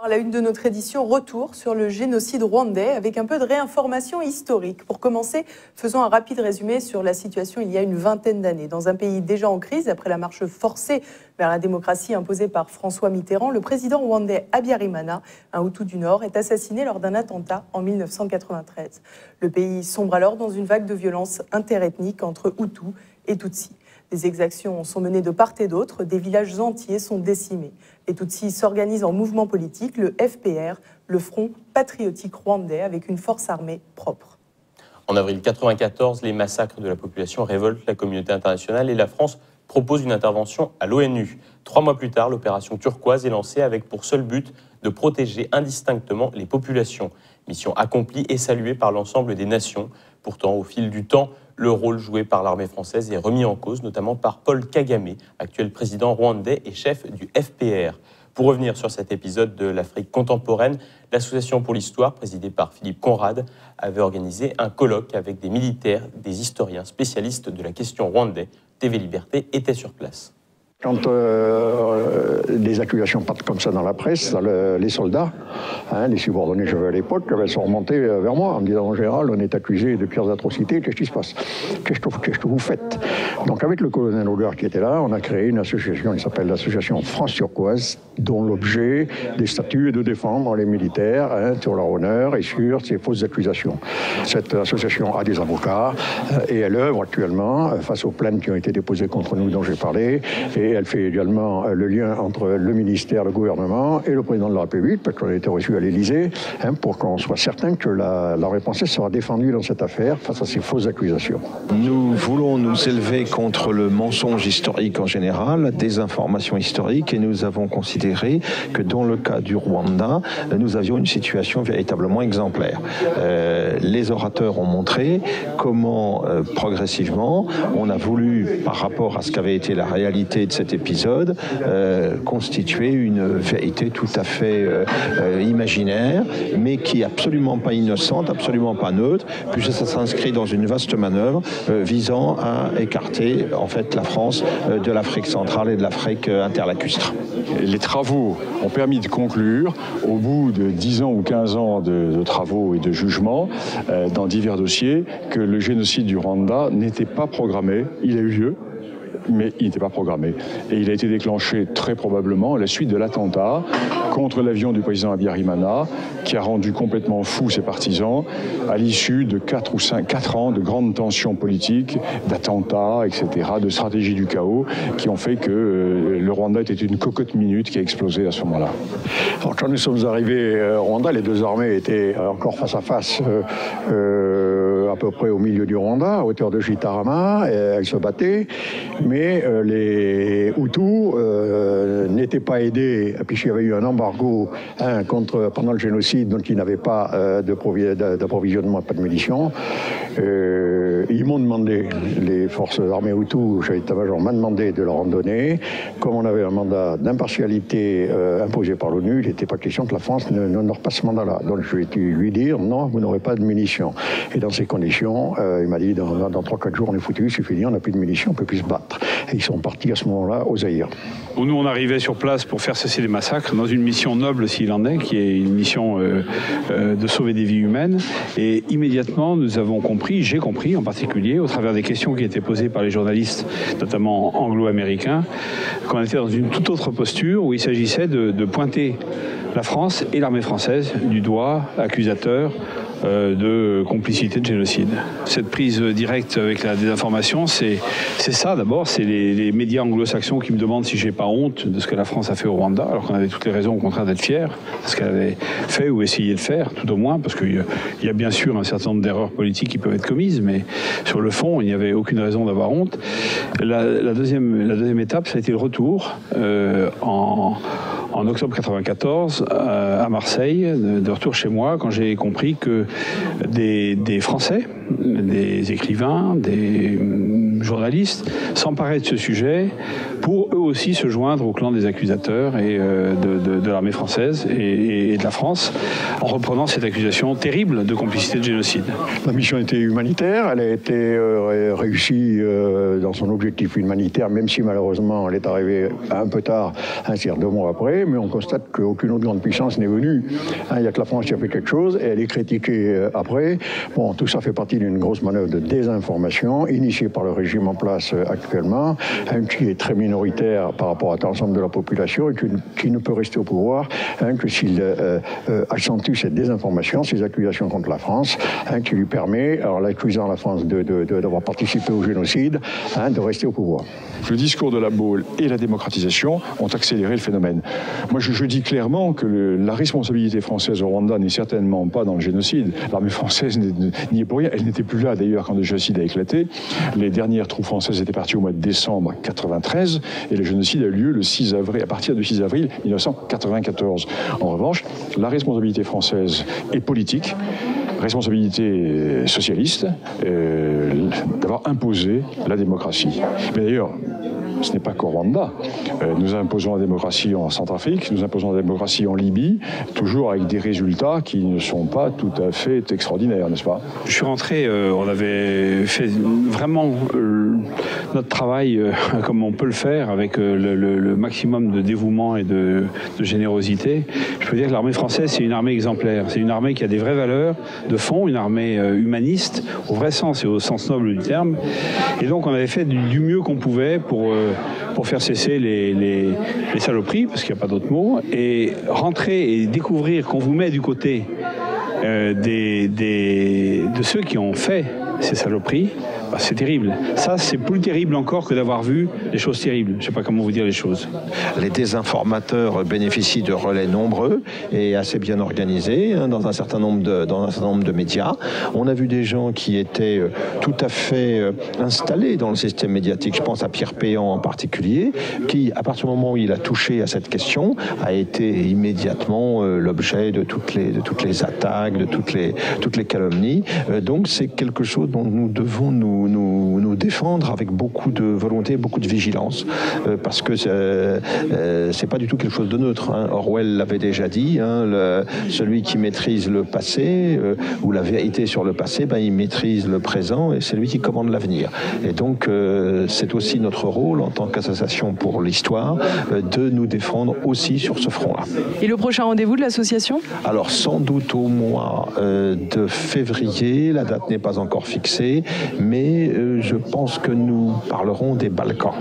À la une de notre édition, retour sur le génocide rwandais avec un peu de réinformation historique. Pour commencer, faisons un rapide résumé sur la situation il y a une vingtaine d'années. Dans un pays déjà en crise, après la marche forcée vers la démocratie imposée par François Mitterrand, le président rwandais Habyarimana, un Hutu du Nord, est assassiné lors d'un attentat en 1993. Le pays sombre alors dans une vague de violence interethnique entre Hutus et Tutsis. Des exactions sont menées de part et d'autre, des villages entiers sont décimés. Les Tutsis s'organisent en mouvement politique, le FPR, le Front patriotique rwandais, avec une force armée propre. En avril 1994, les massacres de la population révoltent la communauté internationale et la France propose une intervention à l'ONU. 3 mois plus tard, l'opération Turquoise est lancée avec pour seul but de protéger indistinctement les populations. Mission accomplie et saluée par l'ensemble des nations. Pourtant, au fil du temps, le rôle joué par l'armée française est remis en cause, notamment par Paul Kagame, actuel président rwandais et chef du FPR. Pour revenir sur cet épisode de l'Afrique contemporaine, l'Association pour l'Histoire, présidée par Philippe Conrad, avait organisé un colloque avec des militaires, des historiens spécialistes de la question rwandaise. TV Liberté était sur place. Quand des accusations partent comme ça dans la presse, les soldats, les subordonnés que j'avais à l'époque, sont remontés vers moi en me disant « En général, on est accusé de pires atrocités, qu'est-ce qui se passe? Qu'est-ce que vous faites ?» Donc avec le colonel Hogarth qui était là, on a créé une association qui s'appelle l'association France Turquoise, dont l'objet des statuts est de défendre les militaires sur leur honneur et sur ces fausses accusations. Cette association a des avocats et elle œuvre actuellement face aux plaintes qui ont été déposées contre nous dont j'ai parlé, et elle fait également le lien entre le ministère, le gouvernement et le président de la République, parce qu'on a été reçu à l'Élysée, pour qu'on soit certain que l'armée française sera défendue dans cette affaire face à ces fausses accusations. Nous voulons nous élever contre le mensonge historique en général, la désinformation historique, et nous avons considéré que dans le cas du Rwanda, nous avions une situation véritablement exemplaire. Les orateurs ont montré comment progressivement on a voulu, par rapport à ce qu'avait été la réalité de cet épisode, constituer une vérité tout à fait imaginaire, mais qui est absolument pas innocente, absolument pas neutre, puisque ça s'inscrit dans une vaste manœuvre visant à écarter en fait la France de l'Afrique centrale et de l'Afrique interlacustre. Les travaux ont permis de conclure, au bout de 10 ans ou 15 ans de travaux et de jugements dans divers dossiers, que le génocide du Rwanda n'était pas programmé. Il a eu lieu, mais il n'était pas programmé. Et il a été déclenché très probablement à la suite de l'attentat contre l'avion du président Habyarimana, qui a rendu complètement fou ses partisans à l'issue de 4 ans de grandes tensions politiques, d'attentats, etc., de stratégie du chaos, qui ont fait que le Rwanda était une cocotte minute qui a explosé à ce moment-là. Alors, quand nous sommes arrivés au Rwanda, les deux armées étaient encore face à face, à peu près au milieu du Rwanda, à hauteur de Gitarama, et elles se battaient, mais les Hutus n'étaient pas aidés, puisqu'il y avait eu un embargo pendant le génocide, donc ils n'avaient pas d'approvisionnement, pas de munitions. Ils m'ont demandé, les forces armées Hutus, chef d'état-major m'a demandé de leur en donner. Comme on avait un mandat d'impartialité imposé par l'ONU, il n'était pas question que la France n'honore pas ce mandat-là. Donc je vais lui dire, non, vous n'aurez pas de munitions. Et dans ces conditions, il m'a dit, dans 3-4 jours, on est foutu, c'est fini, on n'a plus de munitions, on ne peut plus se battre. Et ils sont partis à ce moment-là au Zaïre. Nous, on arrivait sur place pour faire cesser les massacres, dans une mission noble, s'il en est, qui est une mission de sauver des vies humaines. Et immédiatement, nous avons compris, j'ai compris en particulier, au travers des questions qui étaient posées par les journalistes, notamment anglo-américains, qu'on était dans une toute autre posture où il s'agissait de pointer la France et l'armée française du doigt accusateur de complicité de génocide. Cette prise directe avec la désinformation, c'est ça d'abord, c'est les médias anglo-saxons qui me demandent si j'ai pas honte de ce que la France a fait au Rwanda, alors qu'on avait toutes les raisons au contraire d'être fiers de ce qu'elle avait fait ou essayé de faire, tout au moins, parce qu'il y a bien sûr un certain nombre d'erreurs politiques qui peuvent être commises, mais sur le fond, il n'y avait aucune raison d'avoir honte. La deuxième étape, ça a été le retour en octobre 1994 à Marseille, de retour chez moi, quand j'ai compris que des Français, des écrivains, des journalistes, s'emparer de ce sujet pour eux aussi se joindre au clan des accusateurs et de l'armée française et de la France, en reprenant cette accusation terrible de complicité de génocide. La mission était humanitaire, elle a été réussie dans son objectif humanitaire, même si malheureusement elle est arrivée un peu tard, c'est-à-dire 2 mois après, mais on constate qu'aucune autre grande puissance n'est venue. Il n'y a que la France qui a fait quelque chose et elle est critiquée après. Bon, tout ça fait partie d'une grosse manœuvre de désinformation initiée par le régime en place actuellement, qui est très minoritaire par rapport à l'ensemble de la population et qui ne peut rester au pouvoir que s'il accentue cette désinformation, ces accusations contre la France, qui lui permet, alors l'accusant la France d'avoir participé au génocide, de rester au pouvoir. Le discours de la Baule et la démocratisation ont accéléré le phénomène. Moi, je dis clairement que la responsabilité française au Rwanda n'est certainement pas dans le génocide. L'armée française n'y est pour rien. Elle n'était plus là, d'ailleurs, quand le génocide a éclaté. Les dernières troupes françaises étaient parties au mois de décembre 1993 et le génocide a eu lieu le 6 avril, à partir du 6 avril 1994. En revanche, la responsabilité française est politique, responsabilité socialiste, d'avoir imposé la démocratie. Mais d'ailleurs, ce n'est pas qu'au Rwanda. Nous imposons la démocratie en Centrafrique, nous imposons la démocratie en Libye, toujours avec des résultats qui ne sont pas tout à fait extraordinaires, n'est-ce pas? Je suis rentré, on avait fait vraiment notre travail comme on peut le faire, avec le maximum de dévouement et de générosité. Je peux dire que l'armée française, c'est une armée exemplaire. C'est une armée qui a des vraies valeurs de fond, une armée humaniste, au vrai sens et au sens noble du terme. Et donc on avait fait du mieux qu'on pouvait pour faire cesser les saloperies, parce qu'il n'y a pas d'autre mot, et rentrer et découvrir qu'on vous met du côté de ceux qui ont fait ces saloperies, bah, c'est terrible. Ça, c'est plus terrible encore que d'avoir vu des choses terribles. Je ne sais pas comment vous dire les choses. Les désinformateurs bénéficient de relais nombreux et assez bien organisés dans un certain nombre de médias. On a vu des gens qui étaient tout à fait installés dans le système médiatique. Je pense à Pierre Péan en particulier, qui, à partir du moment où il a touché à cette question, a été immédiatement l'objet de toutes les attaques, de toutes les calomnies. Donc c'est quelque chose dont nous devons nous défendre avec beaucoup de volonté, beaucoup de vigilance, parce que c'est pas du tout quelque chose de neutre. Orwell l'avait déjà dit, celui qui maîtrise le passé ou la vérité sur le passé, il maîtrise le présent et c'est lui qui commande l'avenir. Et donc c'est aussi notre rôle en tant qu'association pour l'histoire de nous défendre aussi sur ce front-là. Et le prochain rendez-vous de l'association? Alors sans doute au mois de février, la date n'est pas encore fixée, mais je pense que nous parlerons des Balkans.